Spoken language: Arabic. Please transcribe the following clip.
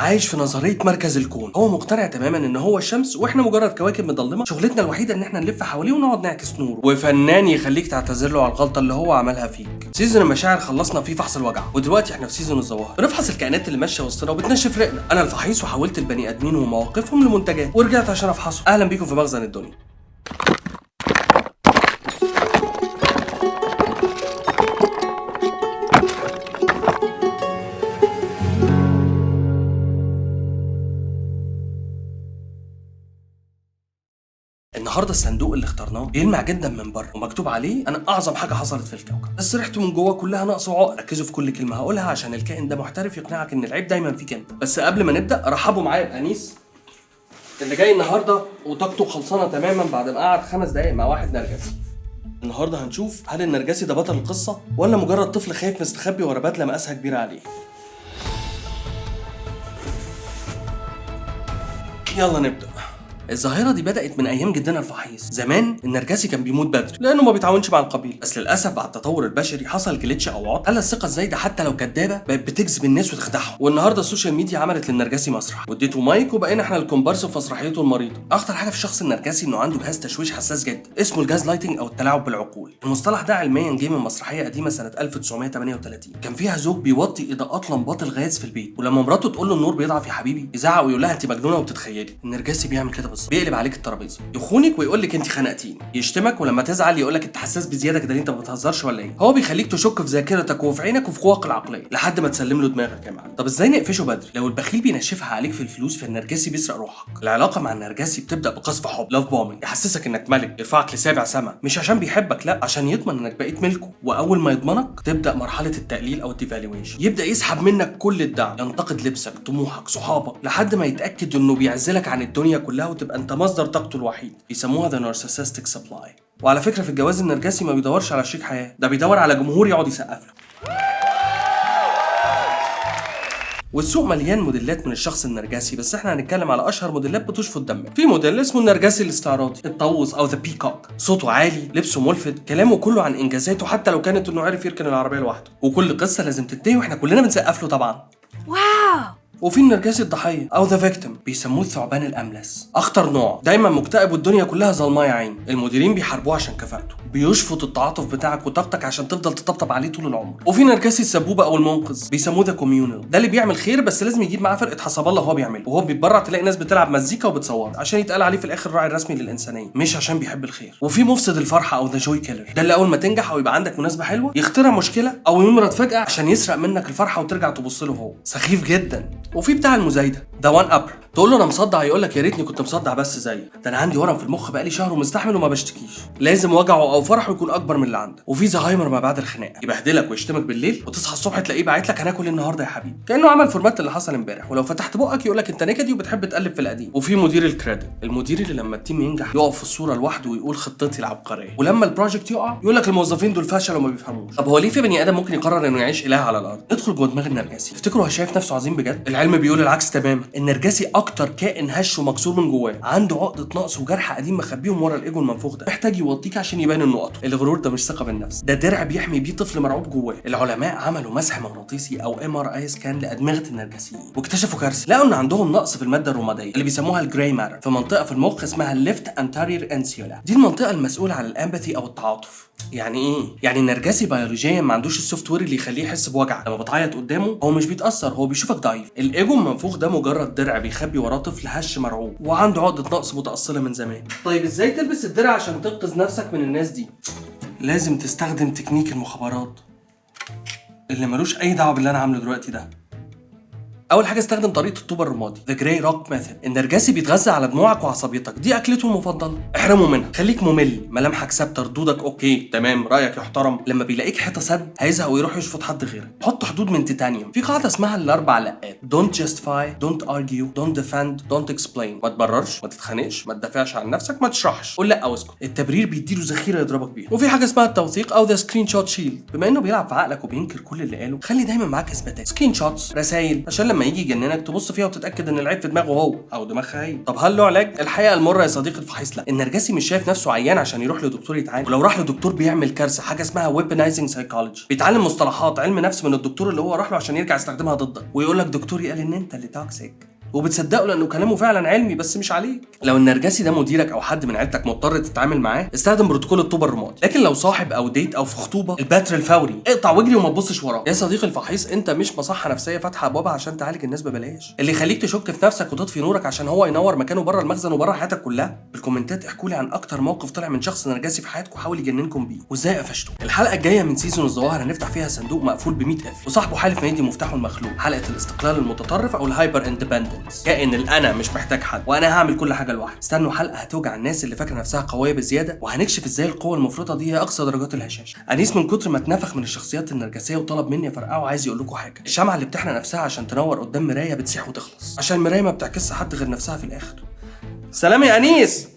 عايش في نظريه مركز الكون. هو مقتنع تماما ان هو الشمس واحنا مجرد كواكب مظلمه، شغلتنا الوحيده ان احنا نلف حواليه ونقعد نعكس نور. وفنان يخليك تعتذر له على الغلطه اللي هو عملها فيك. سيزون المشاعر خلصنا فيه فحص الوجع، ودلوقتي احنا في سيزون الظواهر. بنفحص الكائنات اللي ماشيه وسطنا وبتنشف رقنا. انا الفحيص وحولت البني ادمين ومواقفهم لمنتجات ورجعت عشان افحصهم. اهلا بيكم في مخزن الدنيا. النهارده الصندوق اللي اخترناه بيلمع جدا من بره ومكتوب عليه انا اعظم حاجه حصلت في الكوكب، بس ريحته من جوه كلها نقص وعقر. ركزوا في كل كلمه هقولها عشان الكائن ده محترف يقنعك ان العيب دايما فيك انت. بس قبل ما نبدا رحبوا معايا بانيس اللي جاي النهارده وطاقته خلصانه تماما بعد ما قعد 5 دقايق مع واحد نرجسي. النهارده هنشوف هل النرجسي ده بطل القصه ولا مجرد طفل خايف مستخبي ورا بدله مقاسها كبيره عليه. يلا نبدا. الظاهرة دي بدأت من أيام جدنا الفحيص. زمان النرجسي كان بيموت بدري لأنه ما بيتعاونش مع القبيل، بس للأسف بعد التطور البشري حصل جليتش أو عطل. الثقة الزايدة حتى لو كدابة بقت بتجذب الناس وتخدعهم، والنهاردة السوشيال ميديا عملت للنرجسي مسرح واديته مايك وبقينا احنا الكومبارس في مسرحيته المريضة. أخطر حاجة في الشخص النرجسي إنه عنده جهاز تشويش حساس جدا اسمه الجاز لايتنج أو التلاعب بالعقول. المصطلح ده علميا جه من مسرحية قديمة سنة 1938 كان فيها زوج بيوطي إضاءات لمبات الغاز في البيت، ولما مراته تقول له النور بيضعف يا حبيبي يزعق ويقول لها أنت مجنونة وبتتخيلي. النرجسي بيعمل كده بالظبط، بيقلب عليك الترابيزه، يخونك ويقول لك انت خنقتيني، يشتمك ولما تزعل يقول لك انت حساس بزياده كده انت ما بتهزرش ولا ايه. هو بيخليك تشك في ذاكرتك وفي عينك وفي قواك العقليه لحد ما تسلم له دماغك يا معلم. طب ازاي نقفشه بدري؟ لو البخيل بينشفها عليك في الفلوس فالنرجسي بيسرق روحك. العلاقه مع النرجسي بتبدا بقذف حب، لاف بومينج، يحسسك انك ملك، يرفعك لسابع سما، مش عشان بيحبك لا عشان يضمن انك بقيت ملكه. واول ما يضمنك تبدا مرحله التقليل او الديفالويشن، يبدا يسحب منك كل الدعم، ينتقد لبسك، طموحك، صحابك، لحد ما يتاكد انه بيعزلك عن الدنيا كلها وتبقى انت مصدر طاقته الوحيد. يسموها ذا نارسيسستيك سبلاي. وعلى فكره في الجواز النرجسي ما بيدورش على شريك حياه، ده بيدور على جمهور يقعد يسقف له. والسوق مليان موديلات من الشخص النرجسي، بس احنا هنتكلم على اشهر موديلات بتشفط دمك. في موديل اسمه النرجسي الاستعراضي، الطاووس او ذا بيكوك، صوته عالي، لبسه ملفت، كلامه كله عن انجازاته حتى لو كانت انه عارف يركن العربيه لوحده، وكل قصه لازم تنتهي واحنا كلنا بنسقف له طبعا. واو. وفي النرجسي الضحيه او ذا فيكتيم، بيسموه الثعبان الاملس، اخطر نوع، دايما مكتئب والدنيا كلها ظلماه يا عين. المديرين بيحاربوه عشان كفاءته، بيشفط التعاطف بتاعك وطاقتك عشان تفضل تطبطب عليه طول العمر. وفي نرجسي السبوبه او المنقذ، بيسموه ذا كوميونال، ده اللي بيعمل خير بس لازم يجيب معاه فرقه حسب الله وهو بيعمله، وهو بيتبرع تلاقي ناس بتلعب مزيكا وبتصور عشان يتقال عليه في الاخر الراعي الرسمي للانسانيه، مش عشان بيحب الخير. وفي مفسد الفرحه او ذا جوي كيلر، ده اللي اول ما تنجح او يبقى عندك مناسبه حلوه يخترع مشكله او يمرض فجاه عشان يسرق منك الفرحه وترجع تبص له هو. سخيف جدا. وفي بتاع المزايده، ذا وان ابر، تقول له انا مصدع يقول لك يا ريتني كنت مصدع بس زيك، ده انا عندي ورم في المخ بقالي شهر ومستحمل وما بشتكيش. لازم وجعه او فرحه يكون اكبر من اللي عندك. وفي زهايمر ما بعد الخناقه، يبهدلك ويشتمك بالليل وتصحى الصبح تلاقيه باعت لك هناكل النهارده يا حبيبي، كانه عمل فورمات اللي حصل امبارح، ولو فتحت بقك يقول لك انت نكدي وبتحب تقلب في القديم. وفي مدير الكريدت، المدير اللي لما التيم ينجح يقف في الصوره لوحده ويقول خطتي العبقريه، ولما البروجكت يقع يقول لك الموظفين دول فشلوا وما بيفهموش. طب هو ليه في بني ادم ممكن يقرر انه يعيش اله على الارض؟ ندخل جوه دماغ النرجسي، تفتكروا هو شايف نفسه عظيم بجد؟ العلم بيقول العكس تماما. النرجسي اكتر كائن هش ومكسور من جواه، عنده عقده نقص وجرح قديم مخبيهم ورا الايجو المنفوخ ده، محتاج يوطيك عشان يبان النقط. الغرور ده مش ثقه بالنفس، ده درع بيحمي بيه طفل مرعوب جواه. العلماء عملوا مسح مغناطيسي او MRI سكان لادمغه النرجسيين واكتشفوا كارثه، لقوا ان عندهم نقص في الماده الرماديه اللي بيسموها الجراي ماتر في منطقه في المخ اسمها الليفت انتيريور انسيولا. دي المنطقه المسؤوله عن الامباثي او التعاطف. يعني ايه؟ يعني النرجسي بيولوجيا ما عندوش السوفت وير اللي يخليه يحس بوجع، لما بتعيط قدامه هو مش بيتاثر، هو بيشوفك ضعيف. الايجو المنفوخ ده مجرد درع بيخبي وراه طفل هش مرعوب وعنده عقده نقص متاصله من زمان. طيب ازاي تلبس الدرع عشان تنقذ نفسك من الناس دي؟ لازم تستخدم تكنيك المخابرات اللي ملوش اي دعوه باللي انا عامله دلوقتي ده. اول حاجه استخدم طريقه الطوبه الرمادي، ذا جراي روك ميثود. النرجسي بيتغذى على دموعك وعصبيتك، دي اكلته المفضله، احرمه منها، خليك ممل، ملامحك ثابته، ردودك اوكي تمام، رايك يحترم. لما بيلاقيك حته سد هيزهق ويروح يشفط حد غيرك. حط حدود من تيتانيوم، في قاعده اسمها الاربع لقات، دونت جاستيفاي، دونت ارجيو، دونت ديفند، دونت اكسبلين. ما تبررش، ما تتخانقش، ما تدافعش عن نفسك، ما تشرحش، قول لا او اسكت. التبرير بيديله ذخيره يضربك بيها. وفي حاجه اسمها التوثيق او ذا سكرين شوت شيلد، بما انه بيلعب في عقلك وبينكر كل اللي قاله خلي دايما معاك اثباتات، سكرين شوتس، رسائل، عشان لما لما يجي يجننك تبص فيها وتتاكد ان العيب في دماغه هو او دماغها هي. طب هل له علاج؟ الحقيقه المره يا صديقي الفحيص لا. النرجسي مش شايف نفسه عيان عشان يروح لدكتور يتعالج، ولو راح لدكتور بيعمل كارثه، حاجه اسمها ويبنايزنج سايكولوجي، بيتعلم مصطلحات علم نفس من الدكتور اللي هو راح له عشان يرجع يستخدمها ضدك، ويقول لك دكتوري قال ان انت اللي توكسيك، وبتصدقه لانه كلامه فعلا علمي بس مش عليك. لو النرجسي ده مديرك او حد من عيلتك مضطر تتعامل معاه، استخدم بروتوكول الطوبه الرمادي. لكن لو صاحب او ديت او في خطوبه، البتر الفوري، اقطع واجري وما تبصش وراه. يا صديقي الفحيص، انت مش مصحه نفسيه فاتحه ابوابها عشان تعالج الناس ببلاش. اللي يخليك تشك في نفسك وتطفي نورك عشان هو ينور مكانه بره المخزن وبره حياتك كلها. بالكومنتات احكوا لي عن اكتر موقف طلع من شخص نرجسي في حياتكم حاول يجننكم بيه وازاي قفشته. الحلقه الجايه من سيزون الظواهر هنفتح فيها صندوق مقفول ب 100 اف وصاحبه حالف ما يدي مفتاحه المخلوق. حلقه الاستقلال المتطرف او الهايبر اندبندنس، كائن انا مش محتاج حد وانا هعمل كل حاجه لوحدي. استنوا حلقه هتوجع الناس اللي فاكره نفسها قويه بزياده، وهنكشف ازاي القوه المفرطه دي هي اقصى درجات الهشاشه. انيس من كتر ما اتنفخ من الشخصيات النرجسيه وطلب مني افرقعه عايز يقول لكم حاجه. الشمعه اللي بتحرق نفسها عشان تنور قدام مرايه بتسيح وتخلص، عشان المرايه ما بتعكسش حد غير نفسها في الاخر. سلام يا انيس.